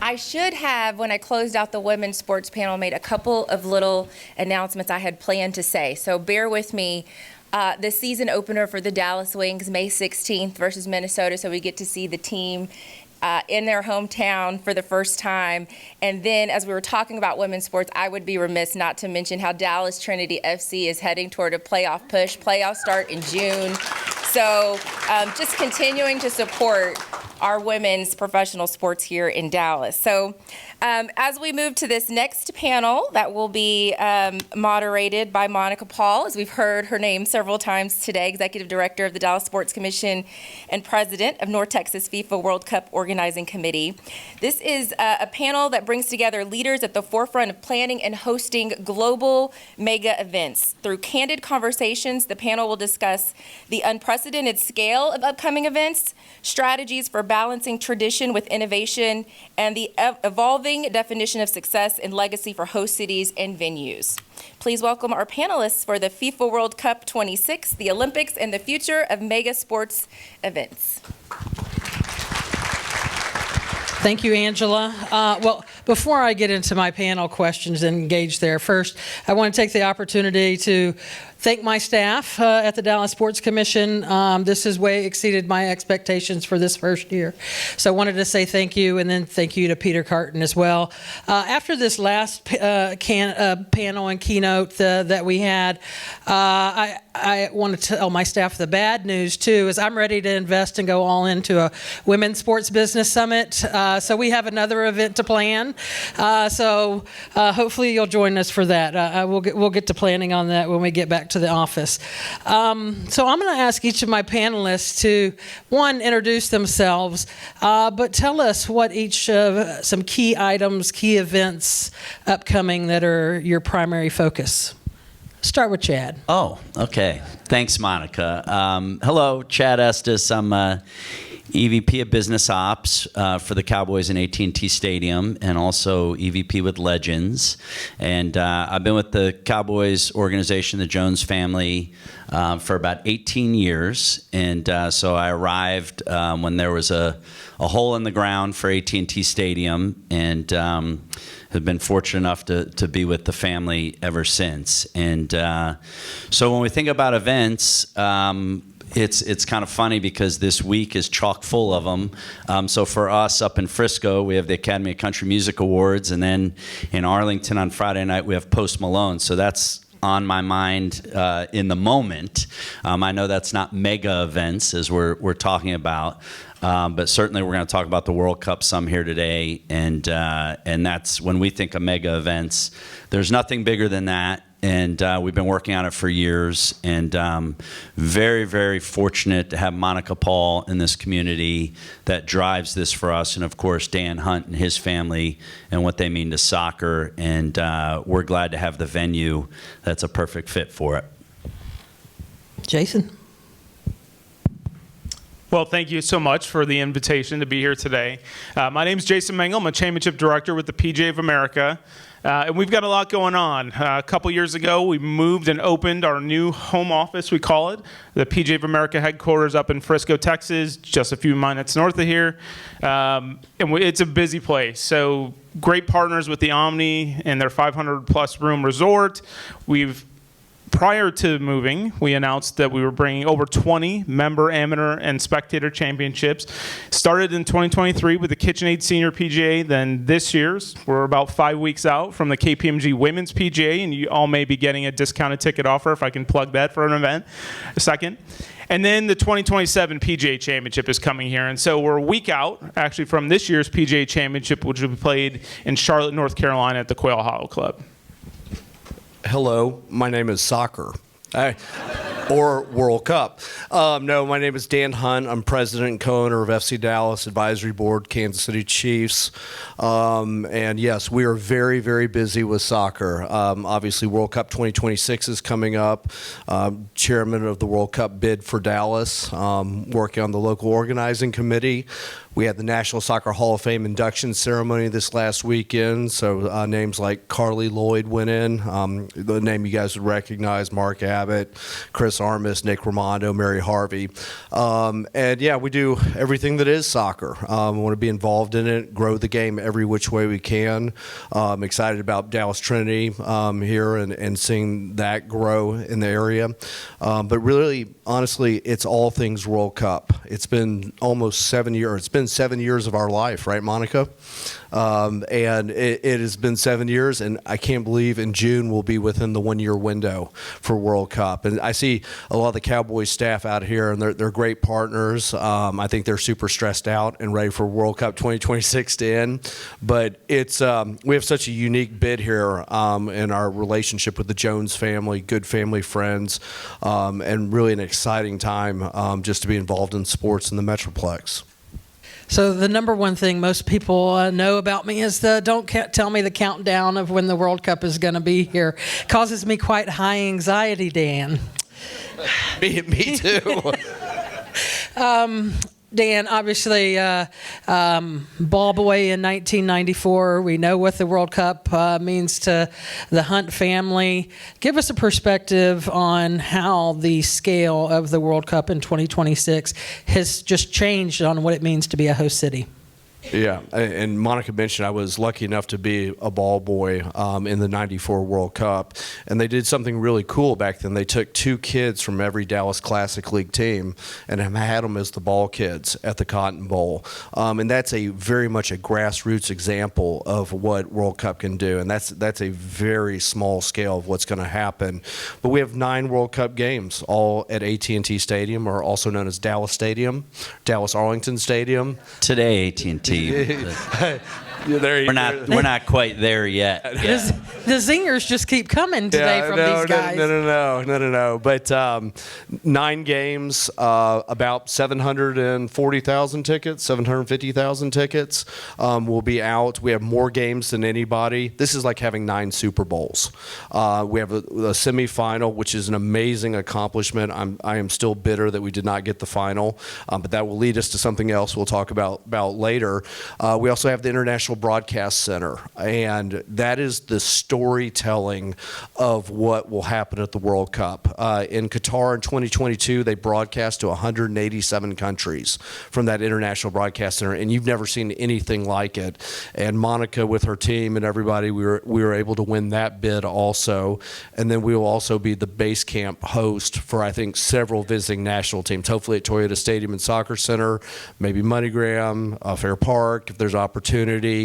I should have, when I closed out the women's sports panel, made a couple of little announcements I had planned to say. So bear with me. The season opener for the Dallas Wings, May 16th versus Minnesota, so we get to see the team in their hometown for the first time. And then as we were talking about women's sports, I would be remiss not to mention how Dallas Trinity FC is heading toward a playoff push. Playoffs start in June. So just continuing to support our women's professional sports here in Dallas. So as we move to this next panel that will be moderated by Monica Paul, as we've heard her name several times today, Executive Director of the Dallas Sports Commission and President of North Texas FIFA World Cup Organizing Committee. This is a panel that brings together leaders at the forefront of planning and hosting global mega events. Through candid conversations, the panel will discuss the unprecedented scale of upcoming events, strategies for balancing tradition with innovation, and the evolving definition of success and legacy for host cities and venues. Please welcome our panelists for the FIFA World Cup 26, the Olympics, and the future of mega sports events. Thank you, Angela. Well, before I get into my panel questions and engage there, first, I want to take the opportunity to thank my staff at the Dallas Sports Commission. This has way exceeded my expectations for this first year. So I wanted to say thank you, and then thank you to Peter Carton as well. After this last panel and keynote that we had, I want to tell my staff the bad news, too, is I'm ready to invest and go all into a Women's Sports Business Summit. So we have another event to plan. So hopefully you'll join us for that. We'll get to planning on that when we get back to the office. So I'm going to ask each of my panelists to, one, introduce themselves, but tell us what some key items, key events upcoming that are your primary focus. Start with Chad. Oh, okay. Thanks, Monica. Hello, Chad Estis. I'm EVP of Business Ops for the Cowboys and AT&T Stadium, and also EVP with Legends. And I've been with the Cowboys organization, the Jones family, for about 18 years. And so I arrived when there was a hole in the ground for AT&T Stadium, and have been fortunate enough to be with the family ever since. And so when we think about events, it's kind of funny because this week is chock full of them. So for us up in Frisco, we have the Academy of Country Music Awards, and then in Arlington on Friday night, we have Post Malone. So that's on my mind in the moment. I know that's not mega events as we're talking about, but certainly we're going to talk about the World Cup some here today, and that's when we think of mega events. There's nothing bigger than that. And we've been working on it for years, and very, very fortunate to have Monica Paul in this community that drives this for us, and of course Dan Hunt and his family and what they mean to soccer, and we're glad to have the venue that's a perfect fit for it. Jason. Well, thank you so much for the invitation to be here today. My name is Jason Mengel. I'm a championship director with the PGA of America. And we've got a lot going on. A couple years ago, we moved and opened our new home office, we call it, the PGA of America headquarters up in Frisco, Texas, just a few minutes north of here. It's a busy place. So great partners with the Omni and their 500-plus room resort. Prior to moving, we announced that we were bringing over 20 member, amateur, and spectator championships. Started in 2023 with the KitchenAid Senior PGA. Then this year's, we're about 5 weeks out from the KPMG Women's PGA, and you all may be getting a discounted ticket offer if I can plug that for an event a second. And then the 2027 PGA Championship is coming here. And so we're a week out, actually, from this year's PGA Championship, which will be played in Charlotte, North Carolina at the Quail Hollow Club. Hello, my name is Soccer, or World Cup. No, my name is Dan Hunt. I'm president and co-owner of FC Dallas Advisory Board, Kansas City Chiefs. And yes, we are very, very busy with soccer. Obviously, World Cup 2026 is coming up. Chairman of the World Cup bid for Dallas, working on the local organizing committee. We had the National Soccer Hall of Fame induction ceremony this last weekend. So names like Carly Lloyd went in, the name you guys would recognize, Mark Abbott, Chris Armas, Nick Raimondo, Mary Harvey. And yeah, we do everything that is soccer. We want to be involved in it, grow the game every which way we can. I'm excited about Dallas Trinity here and seeing that grow in the area. But really, honestly, it's all things World Cup. It's been almost 7 years. It's been 7 years of our life, right, Monica? And it has been 7 years, and I can't believe in June we'll be within the 1 year window for World Cup. And I see a lot of the Cowboys staff out here, and they're great partners. I think they're super stressed out and ready for World Cup 2026 to end. But it's we have such a unique bid here in our relationship with the Jones family, good family friends, and really an exciting time just to be involved in sports in the Metroplex. So the number one thing most people know about me is tell me the countdown of when the World Cup is going to be here. Causes me quite high anxiety, Dan. Me too. Dan, obviously, ball boy in 1994. We know what the World Cup means to the Hunt family. Give us a perspective on how the scale of the World Cup in 2026 has just changed on what it means to be a host city. Yeah, and Monica mentioned I was lucky enough to be a ball boy in the '94 World Cup, and they did something really cool back then. They took 2 kids from every Dallas Classic League team and had them as the ball kids at the Cotton Bowl, and that's a very much a grassroots example of what World Cup can do, and that's a very small scale of what's going to happen. But we have 9 World Cup games, all at AT&T Stadium, or also known as Dallas Stadium, Dallas Arlington Stadium. Today, AT&T. We're not quite there yet. Yeah. The zingers just keep coming today from these guys. No. But 9 games, about 740,000 tickets, 750,000 tickets will be out. We have more games than anybody. This is like having 9 Super Bowls. We have a semifinal, which is an amazing accomplishment. I am still bitter that we did not get the final, but that will lead us to something else we'll talk about later. We also have the International Broadcast Center, and that is the storytelling of what will happen at the World Cup. In Qatar in 2022, they broadcast to 187 countries from that International Broadcast Center, and you've never seen anything like it. And Monica, with her team and everybody, we were able to win that bid also. And then we will also be the base camp host for, I think, several visiting national teams, hopefully at Toyota Stadium and Soccer Center, maybe MoneyGram, Fair Park, if there's opportunity,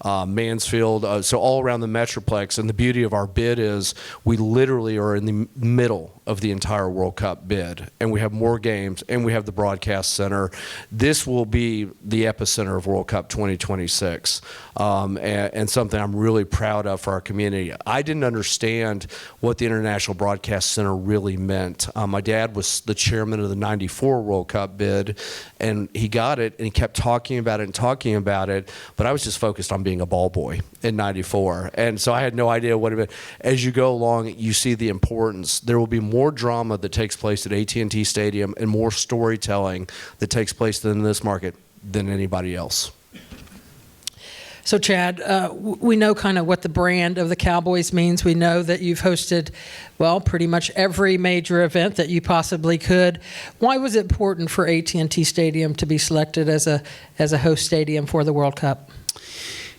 Mansfield, so all around the Metroplex. And the beauty of our bid is we literally are in the middle of the entire World Cup bid, and we have more games, and we have the broadcast center. This will be the epicenter of World Cup 2026, and something I'm really proud of for our community. I didn't understand what the International Broadcast Center really meant. My dad was the chairman of the '94 World Cup bid, and he got it, and he kept talking about it, but I was just focused on being a ball boy in '94, and so I had no idea what it meant. As you go along, you see the importance. There will be more drama that takes place at AT&T Stadium and more storytelling that takes place in this market than anybody else. So, Chad, we know kind of what the brand of the Cowboys means. We know that you've hosted, well, pretty much every major event that you possibly could. Why was it important for AT&T Stadium to be selected as a host stadium for the World Cup?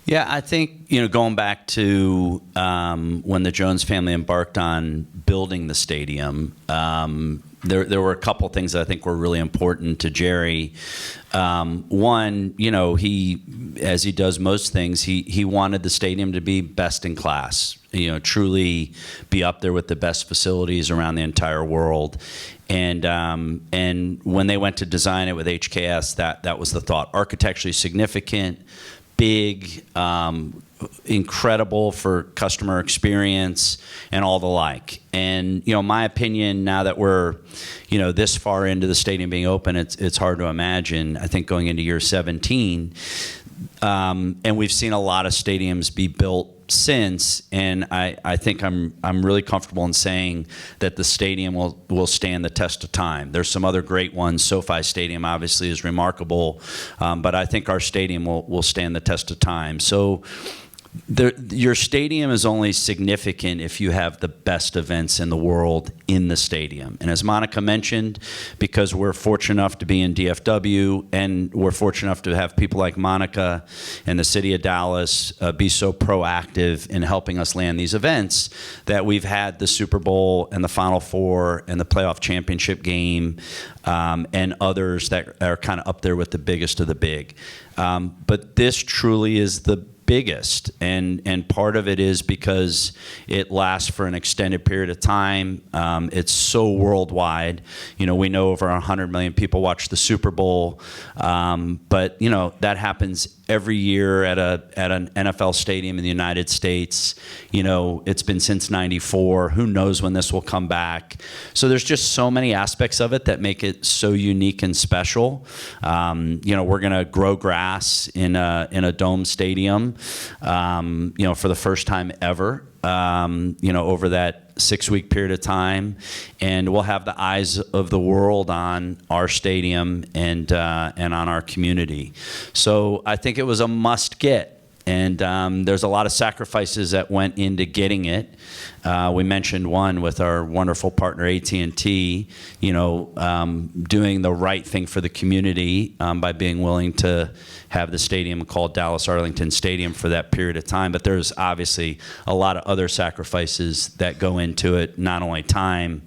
Yeah, I think, going back to when the Jones family embarked on building the stadium, there were a couple things that I think were really important to Jerry. One, he, as he does most things, he wanted the stadium to be best in class, truly be up there with the best facilities around the entire world. And when they went to design it with HKS, that was the thought. Architecturally significant, big, incredible for customer experience and all the like. And my opinion, now that we're this far into the stadium being open, it's hard to imagine. I think going into year 17, And we've seen a lot of stadiums be built since, and I think I'm really comfortable in saying that the stadium will stand the test of time. There's some other great ones. SoFi Stadium obviously is remarkable, but I think our stadium will stand the test of time. So your stadium is only significant if you have the best events in the world in the stadium. And as Monica mentioned, because we're fortunate enough to be in DFW and we're fortunate enough to have people like Monica and the city of Dallas be so proactive in helping us land these events, that we've had the Super Bowl and the Final Four and the playoff championship game and others that are kind of up there with the biggest of the big. But this truly is the biggest, and part of it is because it lasts for an extended period of time. It's so worldwide. We know over 100 million people watch the Super Bowl, but that happens every year at an NFL stadium in the United States. It's been since '94. Who knows when this will come back? So there's just so many aspects of it that make it so unique and special. We're going to grow grass in a dome stadium, for the first time ever. Over that 6-week period of time, and we'll have the eyes of the world on our stadium and on our community. So I think it was a must get. And there's a lot of sacrifices that went into getting it. We mentioned one with our wonderful partner AT&T, doing the right thing for the community by being willing to have the stadium called Dallas Arlington Stadium for that period of time. But there's obviously a lot of other sacrifices that go into it, not only time,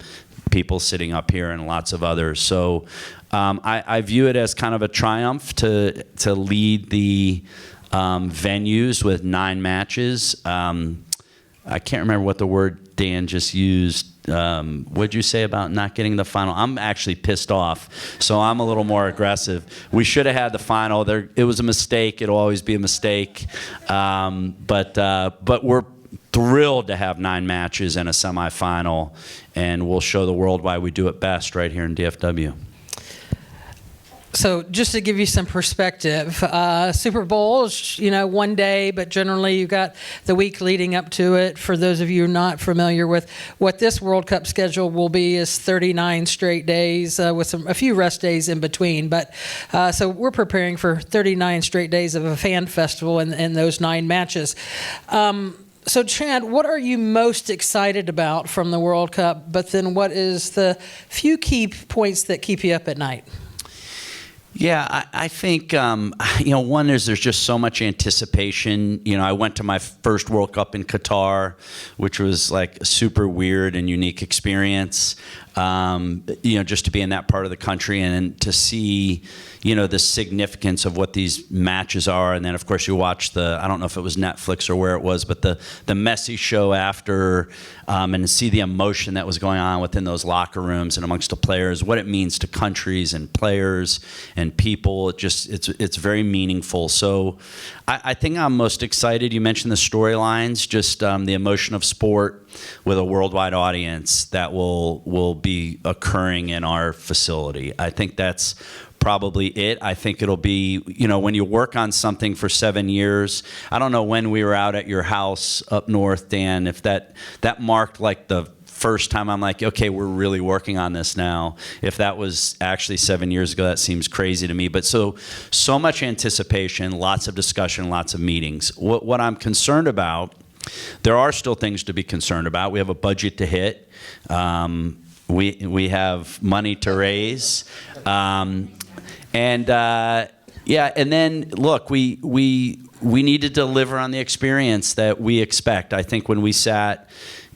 people sitting up here, and lots of others. So I view it as kind of a triumph to lead the venues with 9 matches. I can't remember what the word Dan just used. What'd you say about not getting the final? I'm actually pissed off, so I'm a little more aggressive. We should have had the final. It was a mistake. It'll always be a mistake. But we're thrilled to have 9 matches and a semifinal, and we'll show the world why we do it best right here in DFW. So just to give you some perspective, Super Bowl is, one day, but generally you've got the week leading up to it. For those of you not familiar with what this World Cup schedule will be, is 39 straight days with a few rest days in between. But so we're preparing for 39 straight days of a fan festival and those 9 matches. So Chad, what are you most excited about from the World Cup? But then what is the few key points that keep you up at night? Yeah, I think, one is there's just so much anticipation. I went to my first World Cup in Qatar, which was like a super weird and unique experience. Just to be in that part of the country and to see, the significance of what these matches are. And then, of course, you watch I don't know if it was Netflix or where it was, but the Messi show after, and see the emotion that was going on within those locker rooms and amongst the players, what it means to countries and players and people. It's very meaningful. So I think I'm most excited. You mentioned the storylines, just the emotion of sport with a worldwide audience that will be occurring in our facility. I think that's probably it. I think it'll be, when you work on something for 7 years, I don't know when we were out at your house up north, Dan, if that marked like the first time I'm like, okay, we're really working on this now. If that was actually 7 years ago, that seems crazy to me. But so much anticipation, lots of discussion, lots of meetings. What I'm concerned about, there are still things to be concerned about. We have a budget to hit. We have money to raise. And then look, we need to deliver on the experience that we expect. I think when we sat,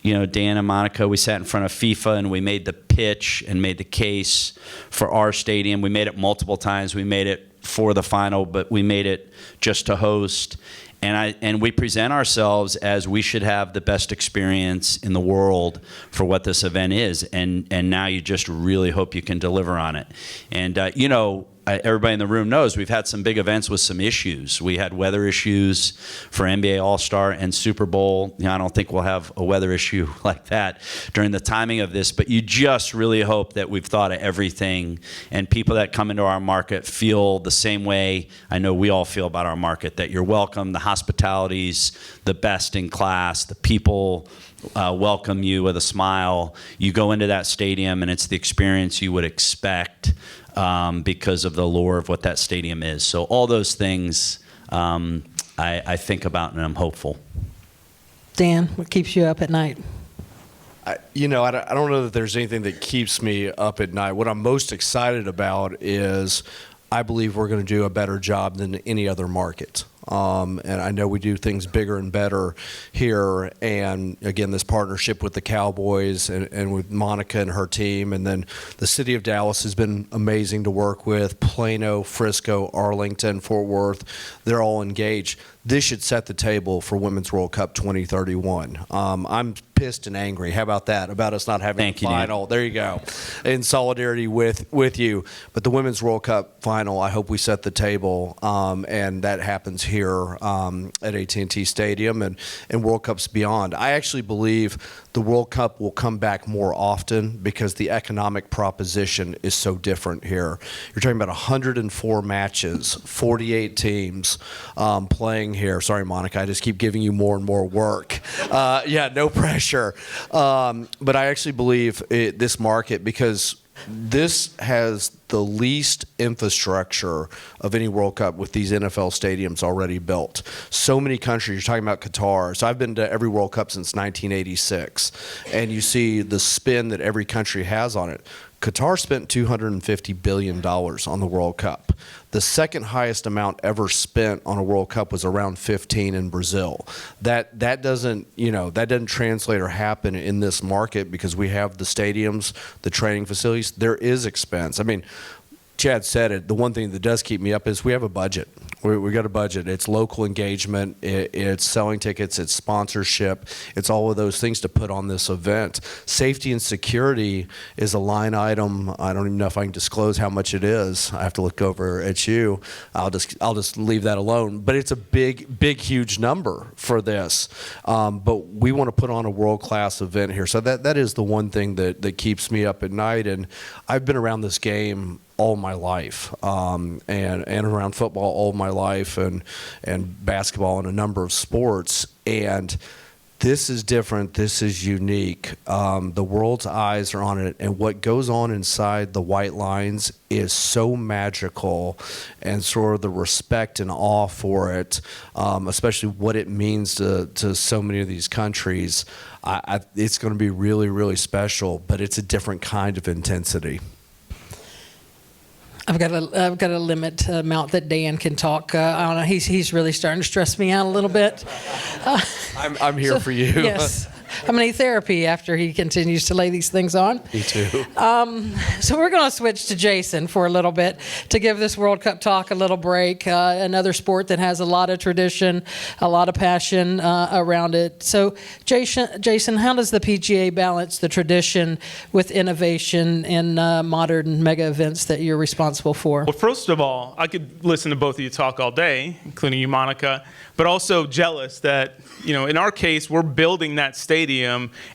Dan and Monica, we sat in front of FIFA and we made the pitch and made the case for our stadium. We made it multiple times. We made it for the final, but we made it just to host. And we present ourselves as we should have the best experience in the world for what this event is. And now you just really hope you can deliver on it. And, everybody in the room knows we've had some big events with some issues. We had weather issues for NBA All-Star and Super Bowl. I don't think we'll have a weather issue like that during the timing of this, but you just really hope that we've thought of everything, and people that come into our market feel the same way I know we all feel about our market, that you're welcome, the hospitality's the best in class, the people welcome you with a smile. You go into that stadium and it's the experience you would expect because of the lure of what that stadium is. So all those things I think about, and I'm hopeful. Dan, what keeps you up at night? I don't know that there's anything that keeps me up at night. What I'm most excited about is I believe we're going to do a better job than any other market. And I know we do things bigger and better here. And again, this partnership with the Cowboys and with Monica and her team. And then the city of Dallas has been amazing to work with. Plano, Frisco, Arlington, Fort Worth, they're all engaged. This should set the table for Women's World Cup 2031. I'm pissed and angry. How about that? About us not having a final. There you go. In solidarity with you. But the Women's World Cup final, I hope we set the table, and that happens here at AT&T Stadium and World Cups beyond. I actually believe the World Cup will come back more often because the economic proposition is so different here. You're talking about 104 matches, 48 teams playing here. Sorry, Monica, I just keep giving you more and more work. Yeah, no pressure. But I actually believe this market, because this has the least infrastructure of any World Cup with these NFL stadiums already built. So many countries, you're talking about Qatar. So I've been to every World Cup since 1986, and you see the spin that every country has on it. Qatar spent $250 billion on the World Cup. The second highest amount ever spent on a World Cup was around 15 in Brazil. That doesn't translate or happen in this market because we have the stadiums, the training facilities. There is expense. I mean, Chad said it. The one thing that does keep me up is we have a budget. We got a budget. It's local engagement. It's selling tickets. It's sponsorship. It's all of those things to put on this event. Safety and security is a line item. I don't even know if I can disclose how much it is. I have to look over at you. I'll just leave that alone. But it's a big, huge number for this. But we want to put on a world-class event here. So that is the one thing that keeps me up at night. And I've been around this game all my life, and around football all my life, and basketball and a number of sports. And this is different. This is unique. The world's eyes are on it, and what goes on inside the white lines is so magical, and sort of the respect and awe for it, especially what it means to so many of these countries. It's going to be really, really special, but it's a different kind of intensity. I've got a limit amount that Dan can talk. I don't know. He's really starting to stress me out a little bit. I'm here for you. Yes. I'm going to need therapy after he continues to lay these things on. Me too. So we're going to switch to Jason for a little bit to give this World Cup talk a little break. Another sport that has a lot of tradition, a lot of passion around it. So Jason, how does the PGA balance the tradition with innovation in modern mega events that you're responsible for? Well, first of all, I could listen to both of you talk all day, including you, Monica, but also jealous that, in our case, we're building that stadium,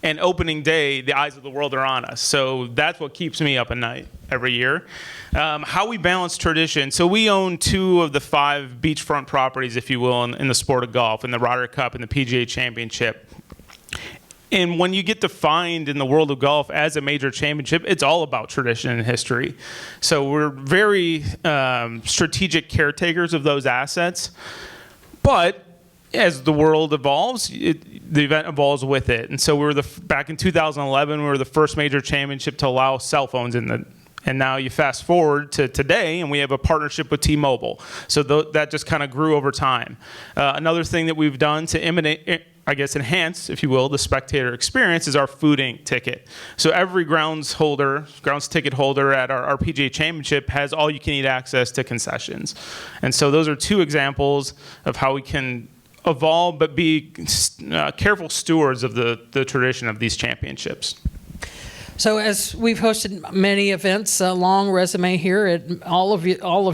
and opening day, the eyes of the world are on us. So that's what keeps me up at night every year. How we balance tradition. So we own 2 of the 5 beachfront properties, if you will, in the sport of golf, in the Ryder Cup and the PGA Championship. And when you get defined in the world of golf as a major championship, it's all about tradition and history. So we're very strategic caretakers of those assets. But as the world evolves, the event evolves with it. And so back in 2011, we were the first major championship to allow cell phones in the. And now you fast forward to today, and we have a partnership with T-Mobile. So that just kind of grew over time. Another thing that we've done to enhance, if you will, the spectator experience is our Food Inc. ticket. So every grounds ticket holder at our PGA Championship has all-you-can-eat access to concessions. And so those are 2 examples of how we can evolve but be careful stewards of the tradition of these championships. So as we've hosted many events, a long resume here at all of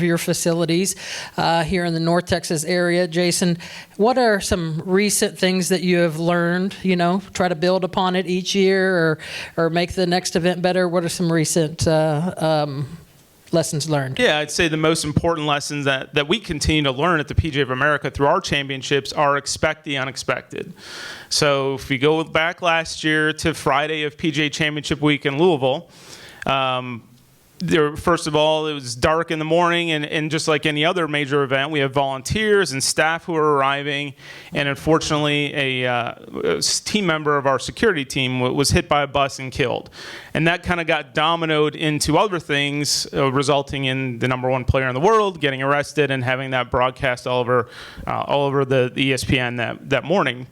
your facilities here in the North Texas area. Jason, what are some recent things that you have learned? Try to build upon it each year, or make the next event better. What are some recent lessons learned? Yeah, I'd say the most important lessons that we continue to learn at the PGA of America through our championships are expect the unexpected. So if we go back last year to Friday of PGA Championship Week in Louisville, first of all, it was dark in the morning, and just like any other major event, we have volunteers and staff who are arriving, and unfortunately, a team member of our security team was hit by a bus and killed. And that kind of got dominoed into other things, resulting in the number one player in the world getting arrested and having that broadcast all over the ESPN that morning.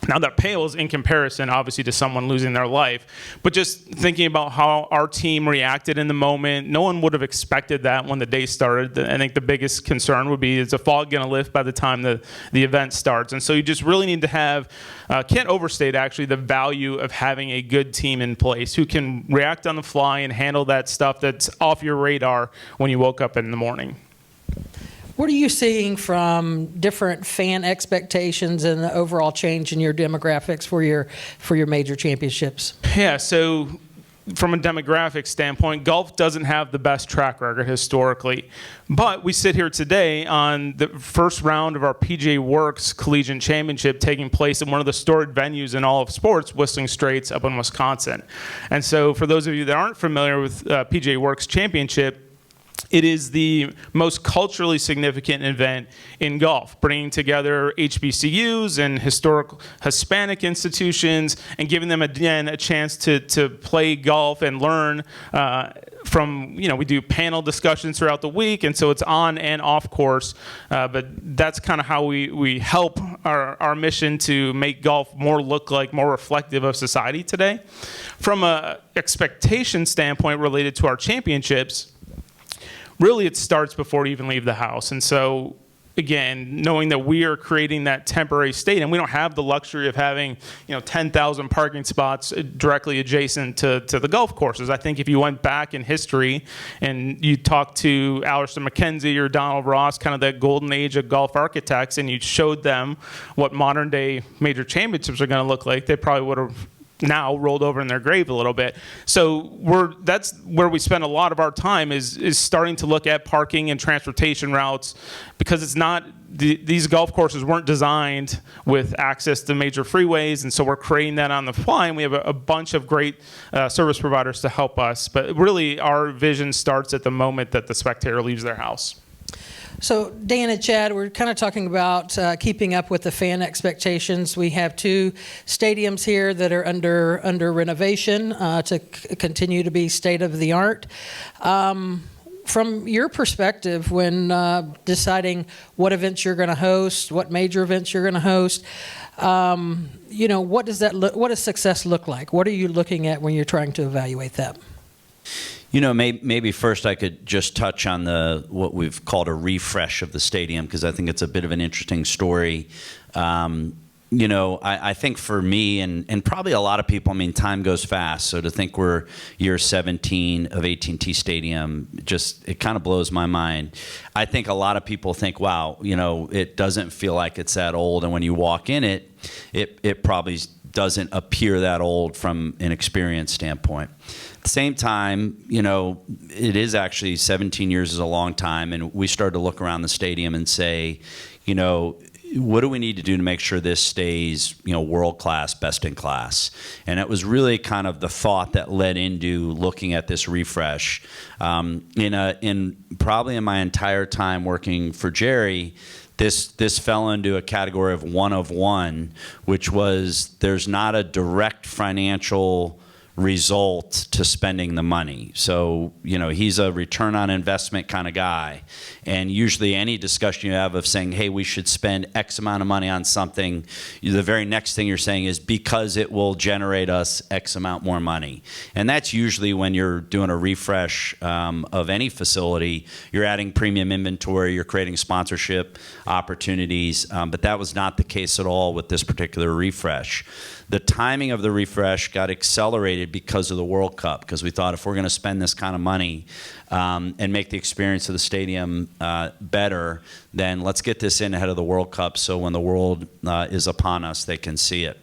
Now that pales in comparison, obviously, to someone losing their life. But just thinking about how our team reacted in the moment, no one would have expected that when the day started. I think the biggest concern would be, is the fog going to lift by the time the event starts? And so you just really need to have, can't overstate actually the value of having a good team in place who can react on the fly and handle that stuff that's off your radar when you woke up in the morning. What are you seeing from different fan expectations and the overall change in your demographics for your major championships? Yeah, so from a demographic standpoint, golf doesn't have the best track record historically. But we sit here today on the first round of our PGA Works Collegiate Championship taking place in one of the storied venues in all of sports, Whistling Straits up in Wisconsin. And so for those of you that aren't familiar with PGA Works Championship, it is the most culturally significant event in golf, bringing together HBCUs and historical Hispanic institutions and giving them, again, a chance to play golf and learn from, we do panel discussions throughout the week, and so it's on and off course. But that's kind of how we help our mission to make golf more reflective of society today. From a expectation standpoint related to our championships, really, it starts before you even leave the house. And so, again, knowing that we are creating that temporary stadium, we don't have the luxury of having 10,000 parking spots directly adjacent to the golf courses. I think if you went back in history and you talked to Alistair McKenzie or Donald Ross, kind of that golden age of golf architects, and you showed them what modern day major championships are going to look like, they probably would have now rolled over in their grave a little bit. So that's where we spend a lot of our time is starting to look at parking and transportation routes, because it's not these golf courses weren't designed with access to major freeways, and so we're creating that on the fly, and we have a bunch of great service providers to help us. But really, our vision starts at the moment that the spectator leaves their house. So Dan and Chad, we're kind of talking about keeping up with the fan expectations. We have two stadiums here that are under renovation to continue to be state of the art. From your perspective, when deciding what events you're going to host, what major events you're going to host, what does success look like? What are you looking at when you're trying to evaluate that? Maybe first I could just touch on what we've called a refresh of the stadium, because I think it's a bit of an interesting story. I think for me and probably a lot of people, time goes fast. So to think we're year 17 of AT&T Stadium, it kind of blows my mind. I think a lot of people think, wow, it doesn't feel like it's that old. And when you walk in it probably doesn't appear that old from an experience standpoint. At the same time, it is actually 17 years is a long time, and we started to look around the stadium and say, what do we need to do to make sure this stays, world class, best in class? And it was really kind of the thought that led into looking at this refresh. In probably in my entire time working for Jerry, this fell into a category of one, which was there's not a direct financial result to spending the money. So, he's a return on investment kind of guy. And usually any discussion you have of saying, hey, we should spend X amount of money on something, the very next thing you're saying is because it will generate us X amount more money. And that's usually when you're doing a refresh of any facility, you're adding premium inventory, you're creating sponsorship opportunities, but that was not the case at all with this particular refresh. The timing of the refresh got accelerated accelerated because of the World Cup, because we thought if we're going to spend this kind of money and make the experience of the stadium better, then let's get this in ahead of the World Cup so when the world is upon us, they can see it.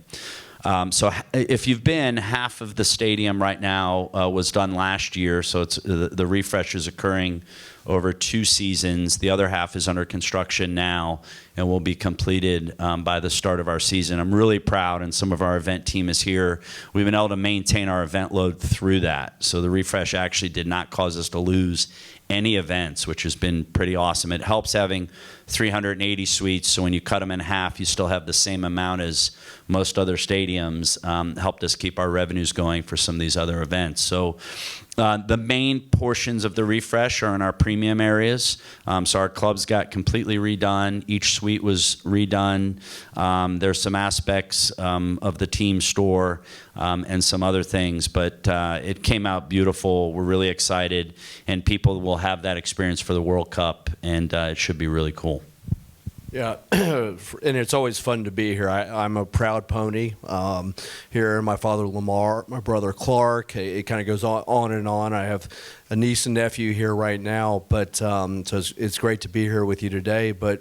So if you've been, half of the stadium right now was done last year, so it's the refresh is occurring over 2 seasons. The other half is under construction now and will be completed by the start of our season. I'm really proud, and some of our event team is here. We've been able to maintain our event load through that. So the refresh actually did not cause us to lose any events, which has been pretty awesome. It helps having 380 suites, so when you cut them in half, you still have the same amount as most other stadiums. Helped us keep our revenues going for some of these other events. So the main portions of the refresh are in our premium areas. So our clubs got completely redone. Each suite was redone. There's some aspects of the team store and some other things, but it came out beautiful. We're really excited, and people will have that experience for the World Cup, and it should be really cool. Yeah, and it's always fun to be here. I'm a proud pony here. My father Lamar, my brother Clark. It kind of goes on and on. I have a niece and nephew here right now, but so it's great to be here with you today. But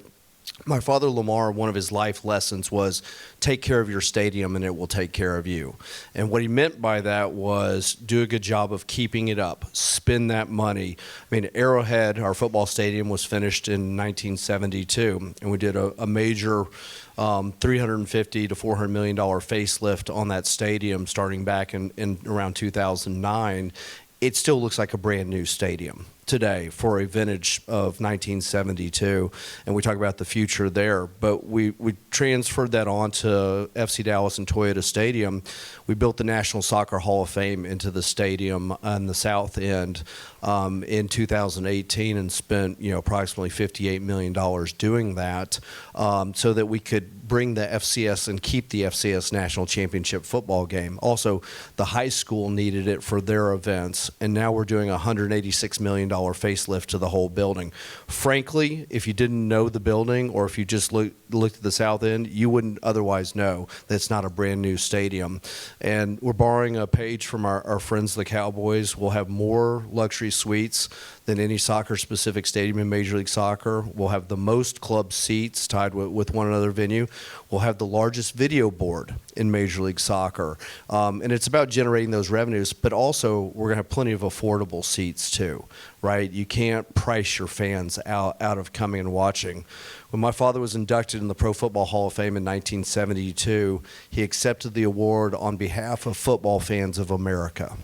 my father Lamar, one of his life lessons was take care of your stadium and it will take care of you. And what he meant by that was do a good job of keeping it up, spend that money. I mean, Arrowhead, our football stadium, was finished in 1972, and we did a major $350 to $400 million facelift on that stadium starting back in around 2009. It still looks like a brand new stadium today for a vintage of 1972, and we talk about the future there. But we transferred that on to FC Dallas and Toyota Stadium. We built the National Soccer Hall of Fame into the stadium on the south end in 2018, and spent approximately $58 million doing that, so that we could bring the FCS and keep the FCS National Championship football game. Also, the high school needed it for their events, and now we're doing a $186 million facelift to the whole building. Frankly, if you didn't know the building, or if you just looked at the south end, you wouldn't otherwise know that it's not a brand new stadium. And we're borrowing a page from our friends the Cowboys. We'll have more luxury suites than any soccer-specific stadium in Major League Soccer. We'll have the most club seats tied with one another venue. We'll have the largest video board in Major League Soccer. And it's about generating those revenues, but also we're going to have plenty of affordable seats too, right? You can't price your fans out of coming and watching. When my father was inducted in the Pro Football Hall of Fame in 1972, he accepted the award on behalf of football fans of America.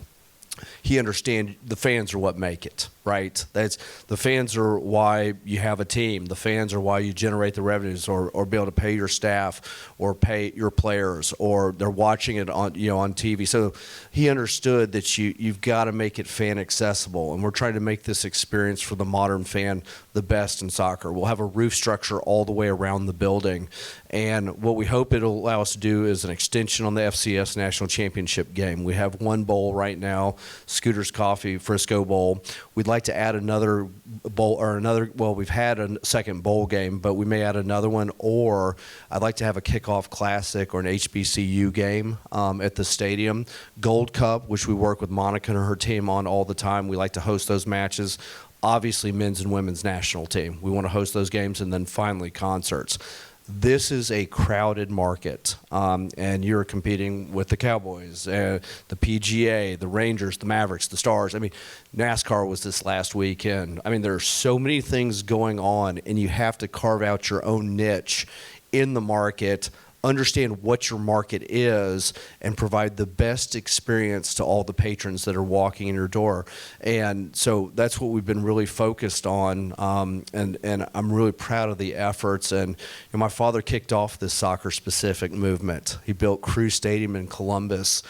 He understands the fans are what make it, right? The fans are why you have a team. The fans are why you generate the revenues, or be able to pay your staff, or pay your players, or they're watching it on on TV. So he understood that you've got to make it fan accessible, and we're trying to make this experience for the modern fan the best in soccer. We'll have a roof structure all the way around the building, and what we hope it'll allow us to do is an extension on the FCS National Championship game. We have one bowl right now, Scooter's Coffee Frisco Bowl. We'd like to add another bowl, well, we've had a second bowl game, but we may add another one, or I'd like to have a kickoff classic or an HBCU game at the stadium. Gold Cup, which we work with Monica and her team on all the time. We like to host those matches. Obviously, men's and women's national team. We want to host those games, and then finally concerts. This is a crowded market, and you're competing with the Cowboys, the PGA, the Rangers, the Mavericks, the Stars. I mean, NASCAR was this last weekend. I mean, there are so many things going on, and you have to carve out your own niche in the market, understand what your market is, and provide the best experience to all the patrons that are walking in your door. And so that's what we've been really focused on, and I'm really proud of the efforts. And my father kicked off this soccer-specific movement. He built Crew Stadium in Columbus,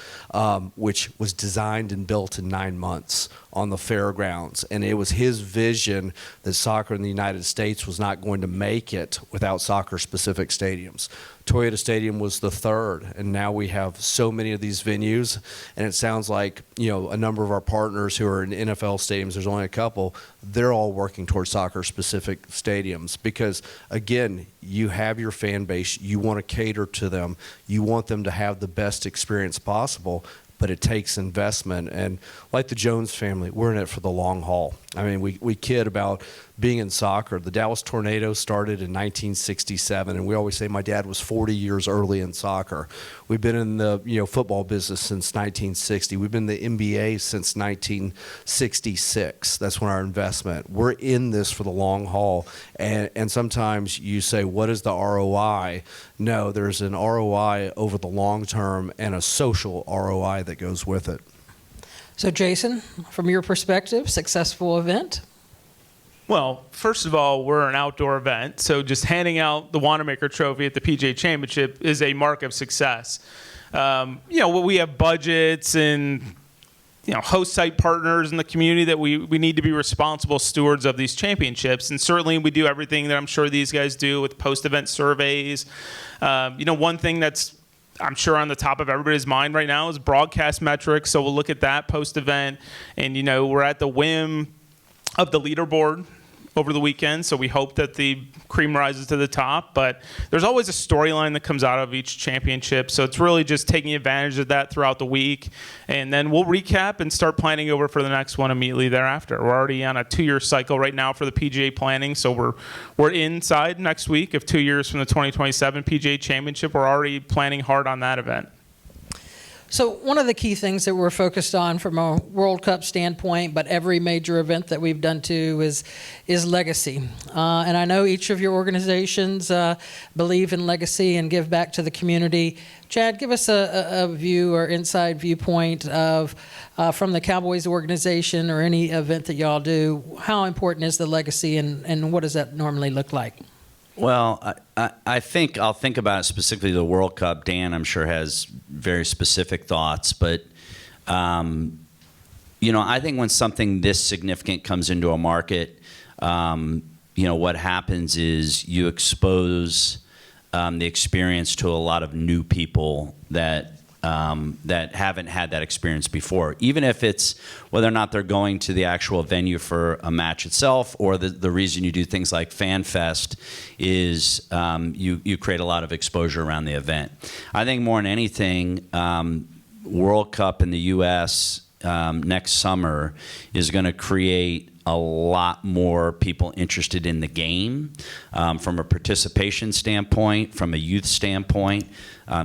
which was designed and built in 9 months on the fairgrounds. And it was his vision that soccer in the United States was not going to make it without soccer-specific stadiums. Toyota Stadium was the third, and now we have so many of these venues, and it sounds like a number of our partners who are in NFL stadiums, there's only a couple, they're all working towards soccer-specific stadiums because, again, you have your fan base, you want to cater to them, you want them to have the best experience possible, but it takes investment. And like the Jones family, we're in it for the long haul. I mean, we kid about being in soccer. The Dallas Tornadoes started in 1967, and we always say my dad was 40 years early in soccer. We've been in the football business since 1960. We've been in the NBA since 1966. That's when our investment. We're in this for the long haul, and sometimes you say, what is the ROI? No, there's an ROI over the long term and a social ROI that goes with it. So, Jason, from your perspective, successful event? Well, first of all, we're an outdoor event, so just handing out the Wanamaker Trophy at the PGA Championship is a mark of success. We have budgets and host site partners in the community that we need to be responsible stewards of these championships, and certainly we do everything that I'm sure these guys do with post-event surveys. One thing that's I'm sure on the top of everybody's mind right now is broadcast metrics. So we'll look at that post-event, and we're at the whim of the leaderboard over the weekend, so we hope that the cream rises to the top. But there's always a storyline that comes out of each championship, so it's really just taking advantage of that throughout the week. And then we'll recap and start planning over for the next one immediately thereafter. We're already on a 2-year cycle right now for the PGA planning, so we're inside next week of 2 years from the 2027 PGA Championship. We're already planning hard on that event. So one of the key things that we're focused on from a World Cup standpoint, but every major event that we've done too, is legacy. And I know each of your organizations believe in legacy and give back to the community. Chad, give us a view or inside viewpoint of from the Cowboys organization or any event that y'all do. How important is the legacy, and what does that normally look like? Well, I think I'll think about it specifically the World Cup. Dan, I'm sure, has very specific thoughts, but I think when something this significant comes into a market, what happens is you expose the experience to a lot of new people that haven't had that experience before, even if it's whether or not they're going to the actual venue for a match itself, or the reason you do things like Fan Fest is you create a lot of exposure around the event. I think more than anything, World Cup in the U.S. Next summer is going to create a lot more people interested in the game from a participation standpoint, from a youth standpoint.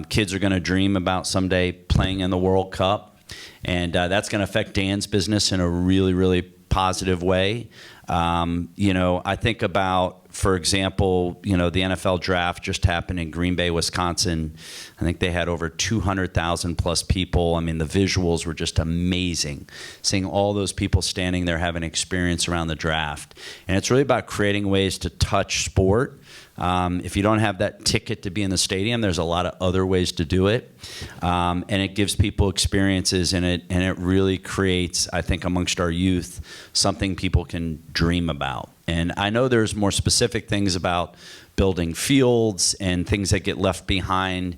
Kids are going to dream about someday playing in the World Cup, and that's going to affect Dan's business in a really, really positive way. I think about, for example, the NFL draft just happened in Green Bay, Wisconsin. I think they had over 200,000 plus people. I mean, the visuals were just amazing, seeing all those people standing there having experience around the draft. And it's really about creating ways to touch sport. If you don't have that ticket to be in the stadium, there's a lot of other ways to do it. And it gives people experiences, and it really creates, I think, amongst our youth, something people can dream about. And I know there's more specific things about building fields and things that get left behind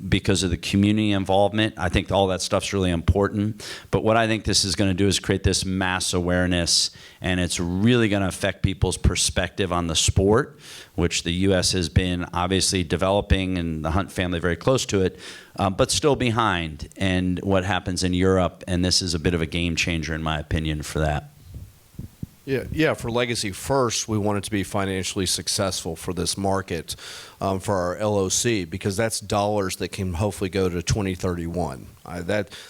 because of the community involvement. I think all that stuff's really important. But what I think this is going to do is create this mass awareness, and it's really going to affect people's perspective on the sport, which the U.S. has been obviously developing, and the Hunt family very close to it, but still behind. And what happens in Europe, and this is a bit of a game changer in my opinion for that. Yeah. For legacy first, we want it to be financially successful for this market, for our LOC, because that's dollars that can hopefully go to 2031.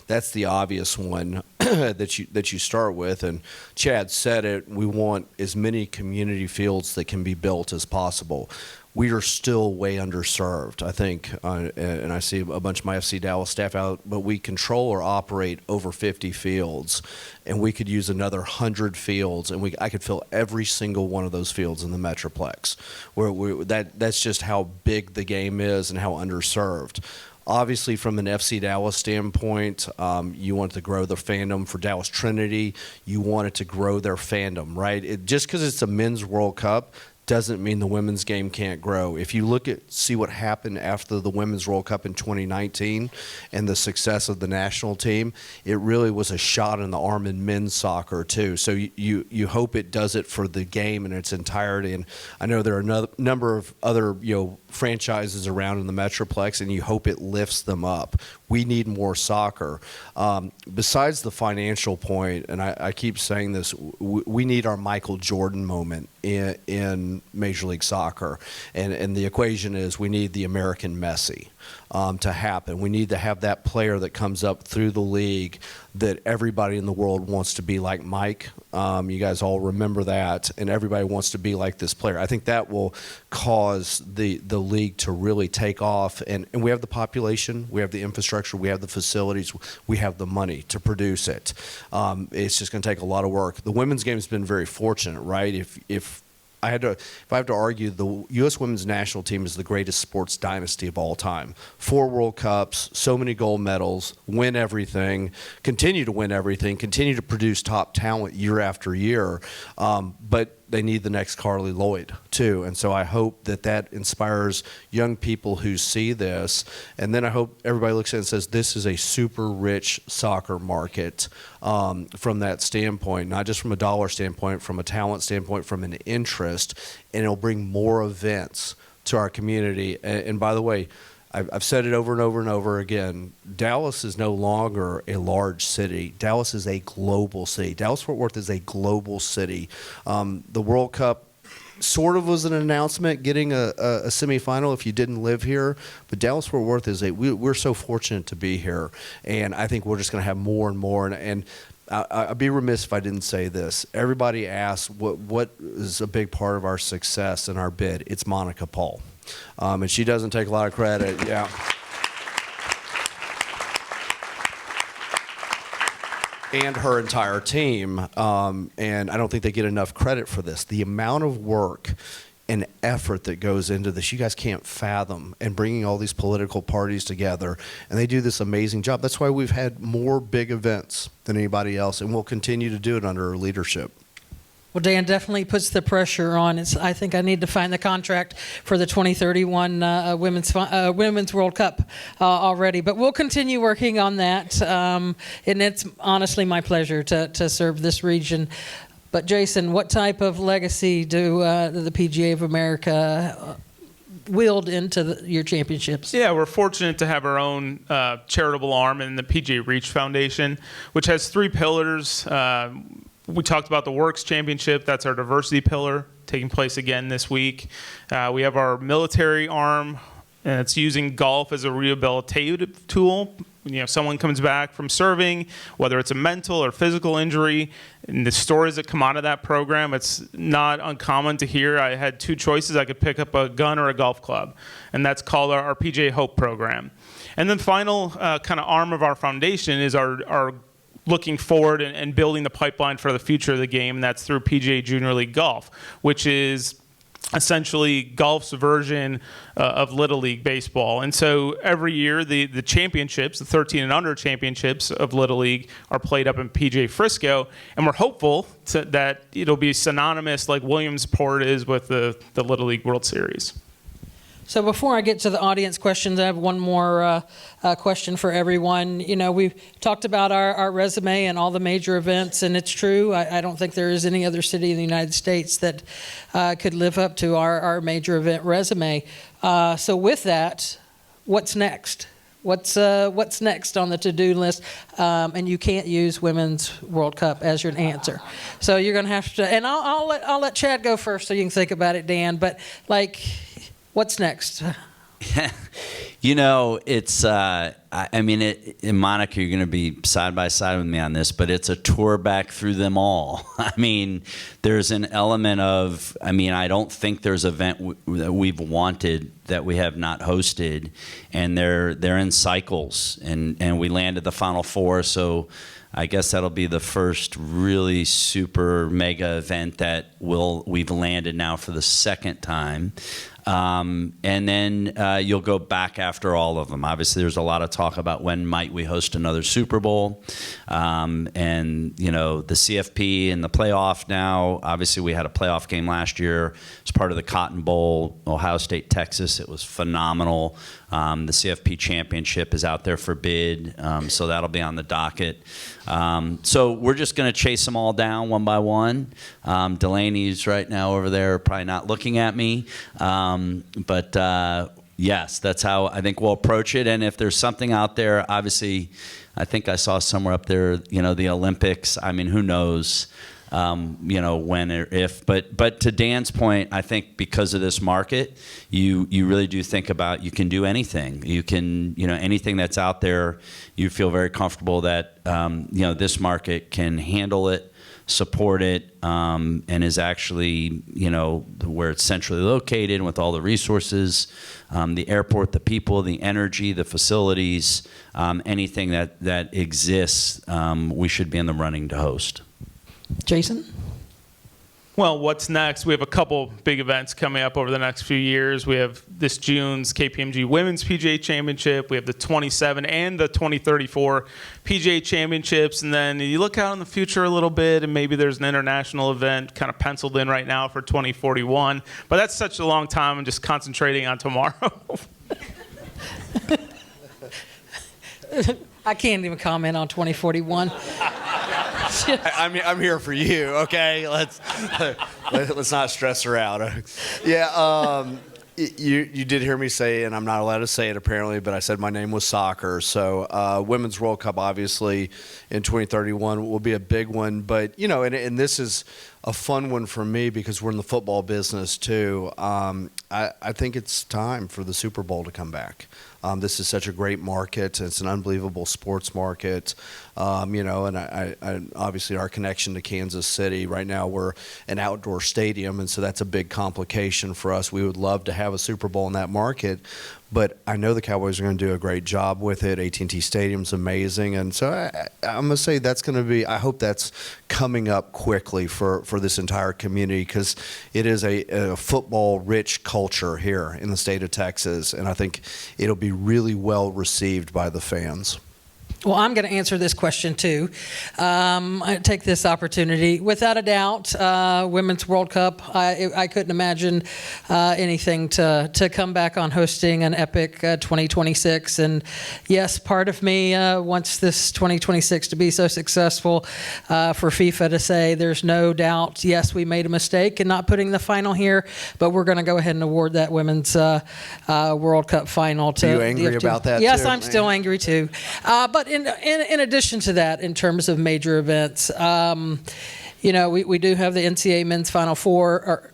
That's the obvious one that you start with. And Chad said it. We want as many community fields that can be built as possible. We are still way underserved, I think, and I see a bunch of my FC Dallas staff out, but we control or operate over 50 fields, and we could use another 100 fields, and I could fill every single one of those fields in the Metroplex. That's just how big the game is and how underserved. Obviously, from an FC Dallas standpoint, you want to grow the fandom for Dallas Trinity. You want it to grow their fandom, right? Just because it's a men's World Cup doesn't mean the women's game can't grow. If you see what happened after the Women's World Cup in 2019 and the success of the national team, it really was a shot in the arm in men's soccer too. So you hope it does it for the game in its entirety. And I know there are a number of other franchises around in the Metroplex, and you hope it lifts them up. We need more soccer. Besides the financial point, and I keep saying this, we need our Michael Jordan moment in Major League Soccer. And the equation is we need the American Messi to happen. We need to have that player that comes up through the league that everybody in the world wants to be like Mike. You guys all remember that, and everybody wants to be like this player. I think that will cause the league to really take off, and we have the population, we have the infrastructure, we have the facilities, we have the money to produce it. It's just going to take a lot of work. The women's game has been very fortunate, right? If I have to argue, the U.S. women's national team is the greatest sports dynasty of all time. 4 World Cups, so many gold medals, win everything, continue to win everything, continue to produce top talent year after year. But they need the next Carly Lloyd, too. And so I hope that inspires young people who see this. And then I hope everybody looks at it and says, this is a super rich soccer market from that standpoint, not just from a dollar standpoint, from a talent standpoint, from an interest. And it'll bring more events to our community. And by the way, I've said it over and over and over again. Dallas is no longer a large city. Dallas is a global city. Dallas-Fort Worth is a global city. The World Cup sort of was an announcement, getting a semifinal if you didn't live here. But Dallas-Fort Worth is we're so fortunate to be here. And I think we're just going to have more and more. And I'd be remiss if I didn't say this. Everybody asks what is a big part of our success in our bid. It's Monica Paul. And she doesn't take a lot of credit. Yeah. And her entire team. And I don't think they get enough credit for this. The amount of work and effort that goes into this, you guys can't fathom, and bringing all these political parties together. And they do this amazing job. That's why we've had more big events than anybody else, and we'll continue to do it under her leadership. Well, Dan definitely puts the pressure on. I think I need to find the contract for the 2031 Women's World Cup already. But we'll continue working on that. And it's honestly my pleasure to serve this region. But Jason, what type of legacy do the PGA of America wield into your championships? Yeah, we're fortunate to have our own charitable arm in the PGA Reach Foundation, which has 3 pillars. We talked about the Works Championship. That's our diversity pillar, taking place again this week. We have our military arm, and it's using golf as a rehabilitative tool. Someone comes back from serving, whether it's a mental or physical injury, and the stories that come out of that program, it's not uncommon to hear. I had 2 choices. I could pick up a gun or a golf club, and that's called our PGA Hope program. And then final kind of arm of our foundation is our looking forward and building the pipeline for the future of the game, and that's through PGA Junior League Golf, which is essentially golf's version of Little League baseball. And so every year the championships, the 13 and under championships of Little League, are played up in PGA Frisco, and we're hopeful that it'll be synonymous like Williamsport is with the Little League World Series. So before I get to the audience questions, I have one more question for everyone. We've talked about our resume and all the major events, and it's true. I don't think there is any other city in the United States that could live up to our major event resume. So with that, what's next? What's next on the to-do list? And you can't use Women's World Cup as your answer. So you're going to have to, and I'll let Chad go first so you can think about it, Dan. But what's next? It's, Monica, you're going to be side by side with me on this, but it's a tour back through them all. There's an element of, I don't think there's an event that we've wanted that we have not hosted, and they're in cycles, and we landed the Final Four, so I guess that'll be the first really super mega event that we've landed now for the second time. And then you'll go back after all of them. Obviously, there's a lot of talk about when might we host another Super Bowl. And, the CFP and the playoff now. Obviously, we had a playoff game last year as part of the Cotton Bowl, Ohio State, Texas. It was phenomenal. The CFP championship is out there for bid, so that'll be on the docket. So we're just going to chase them all down one by one. Delaney's right now over there, probably not looking at me, but yes, that's how I think we'll approach it. And if there's something out there, obviously, I think I saw somewhere up there, the Olympics. I mean, who knows, when or if. But to Dan's point, I think because of this market, you really do think about you can do anything. You can, anything that's out there, you feel very comfortable that, this market can handle it, support it, and is actually, where it's centrally located with all the resources, the airport, the people, the energy, the facilities, anything that exists, we should be in the running to host. Jason? Well, what's next? We have a couple big events coming up over the next few years. We have this June's KPMG Women's PGA Championship. We have the 27 and the 2034 PGA Championships. And then you look out in the future a little bit, and maybe there's an international event kind of penciled in right now for 2041. But that's such a long time. I'm just concentrating on tomorrow. I can't even comment on 2041. I'm here for you. Okay, let's not stress her out. Yeah, you did hear me say, and I'm not allowed to say it apparently, but I said my name was soccer. So Women's World Cup obviously in 2031 will be a big one. But and this is a fun one for me because we're in the football business too. I think it's time for the Super Bowl to come back. This is such a great market. It's an unbelievable sports market, and I obviously our connection to Kansas City. Right now we're an outdoor stadium, and so that's a big complication for us. We would love to have a Super Bowl in that market, but I know the Cowboys are going to do a great job with it. AT&T Stadium's amazing, and so I'm going to say that's going to be, I hope that's coming up quickly for this entire community because it is a football-rich culture here in the state of Texas, and I think it'll be really well received by the fans. Well, I'm going to answer this question too. I take this opportunity. Without a doubt, Women's World Cup, I couldn't imagine anything to come back on hosting an epic 2026. And yes, part of me wants this 2026 to be so successful for FIFA to say there's no doubt, yes, we made a mistake in not putting the final here, but we're going to go ahead and award that Women's World Cup final to Are you angry about that Yes, too? I'm still angry too. But in addition to that, in terms of major events, we do have the NCAA Men's Final Four,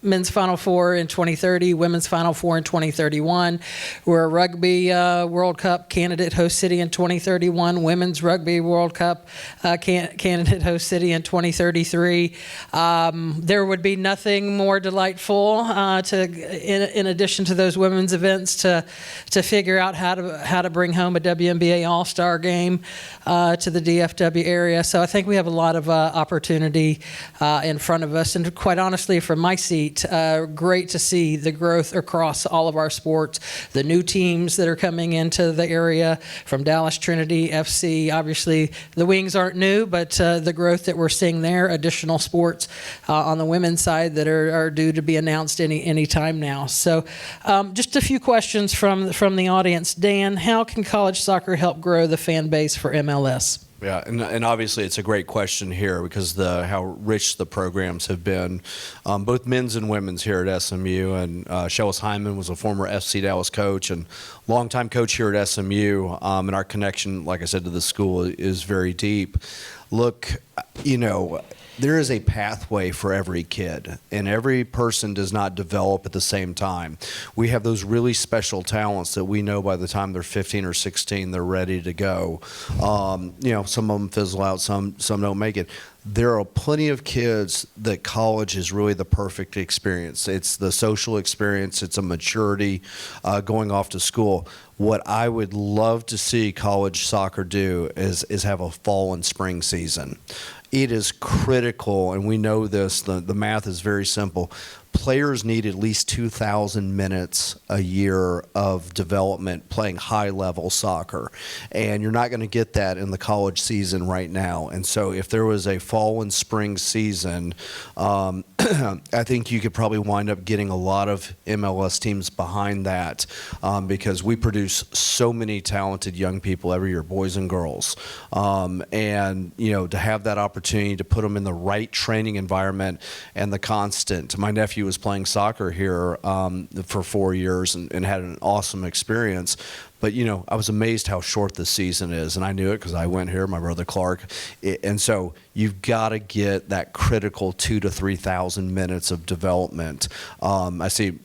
Men's Final Four in 2030, Women's Final Four in 2031. We're a Rugby World Cup candidate host city in 2031, Women's Rugby World Cup candidate host city in 2033. There would be nothing more delightful in addition to those women's events to figure out how to bring home a WNBA All-Star game to the DFW area. So I think we have a lot of opportunity in front of us, and quite honestly, from my seat, great to see the growth across all of our sports, the new teams that are coming into the area from Dallas Trinity FC. Obviously, the Wings aren't new, but the growth that we're seeing there, additional sports on the women's side that are due to be announced any time now. So just a few questions from the audience. Dan, how can college soccer help grow the fan base for MLS? Yeah, and obviously it's a great question here because how rich the programs have been, both men's and women's here at SMU. And Shellis Hyman was a former FC Dallas coach and longtime coach here at SMU. And our connection, like I said, to the school is very deep. Look, there is a pathway for every kid, and every person does not develop at the same time. We have those really special talents that we know by the time they're 15 or 16, they're ready to go. Some of them fizzle out, some don't make it. There are plenty of kids that college is really the perfect experience. It's the social experience. It's a maturity going off to school. What I would love to see college soccer do is have a fall and spring season. It is critical, and we know this, the math is very simple. players need at least 2,000 minutes a year of development playing high-level soccer, and you're not going to get that in the college season right now. And so if there was a fall and spring season, I think you could probably wind up getting a lot of MLS teams behind that, because we produce so many talented young people every year, boys and girls. And, to have that opportunity to put them in the right training environment and the constant. My nephew was playing soccer here for 4 years and had an awesome experience. But, I was amazed how short the season is, and I knew it because I went here, my brother Clark. And so you've got to get that critical 2,000 to 3,000 minutes of development. I see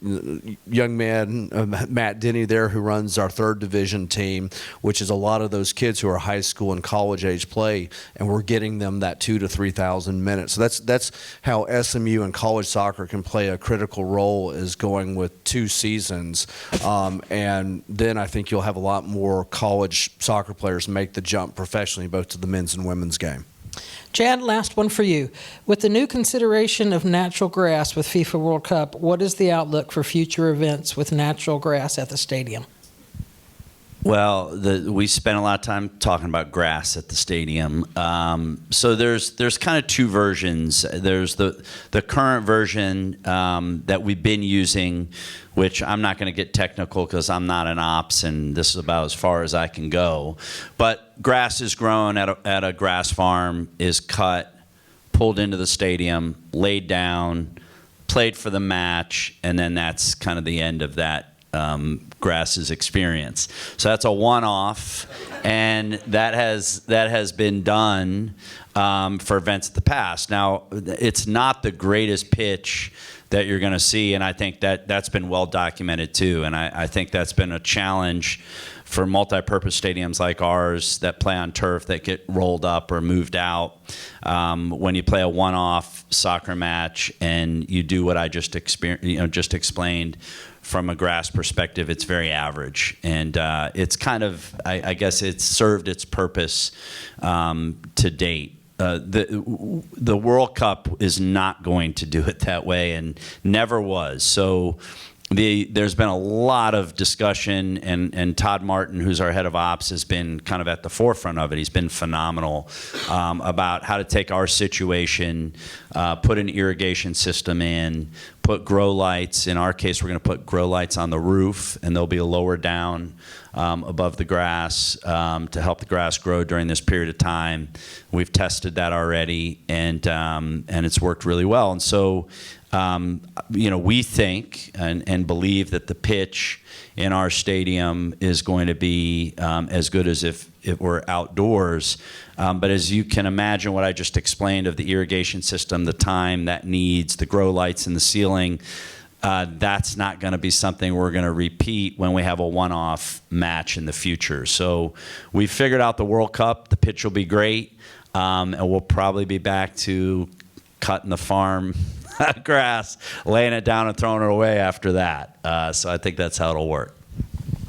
young man, Matt Denny there, who runs our 3rd division team, which is a lot of those kids who are high school and college age play, and we're getting them that 2,000 to 3,000 minutes. So that's how SMU and college soccer can play a critical role, is going with 2 seasons. And then I think you'll have a lot more college soccer players make the jump professionally, both to the men's and women's game. Chad, last one for you. With the new consideration of natural grass with FIFA World Cup, what is the outlook for future events with natural grass at the stadium? Well, we spent a lot of time talking about grass at the stadium. So there's kind of 2 versions. There's the current version that we've been using, which I'm not going to get technical because I'm not an ops, and this is about as far as I can go. But grass is grown at a grass farm, is cut, pulled into the stadium, laid down, played for the match, and then that's kind of the end of that grass's experience. So that's a one-off, and that has been done for events of the past. Now, it's not the greatest pitch that you're going to see, and I think that's been well documented too. And I think that's been a challenge for multi-purpose stadiums like ours that play on turf that get rolled up or moved out. When you play a one-off soccer match and you do what I just explained, from a grass perspective, it's very average, and it's kind of, I guess, it's served its purpose to date. The World Cup is not going to do it that way, and never was. So there's been a lot of discussion, and Todd Martin, who's our head of ops, has been kind of at the forefront of it. He's been phenomenal about how to take our situation, put an irrigation system in, put grow lights. In our case, we're going to put grow lights on the roof, and they'll be lower down above the grass to help the grass grow during this period of time. We've tested that already, and it's worked really well. And so, we think and believe that the pitch in our stadium is going to be as good as if it were outdoors. But as you can imagine, what I just explained of the irrigation system, the time that needs, the grow lights in the ceiling, that's not going to be something we're going to repeat when we have a one-off match in the future. So we figured out the World Cup. The pitch will be great, and we'll probably be back to cutting the farm grass, laying it down and throwing it away after that. So I think that's how it'll work.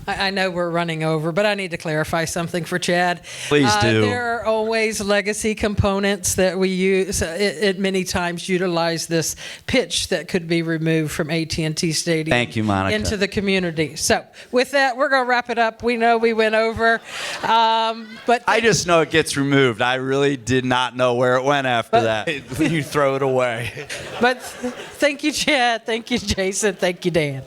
I know we're running over, but I need to clarify something for Chad. Please do. There are always legacy components that we use. It many times utilize this pitch that could be removed from AT&T Stadium. Thank you, Monica. Into the community. So with that, we're going to wrap it up. We know we went over, but I just know it gets removed. I really did not know where it went after that. You throw it away. But thank you, Chad. Thank you, Jason. Thank you, Dan.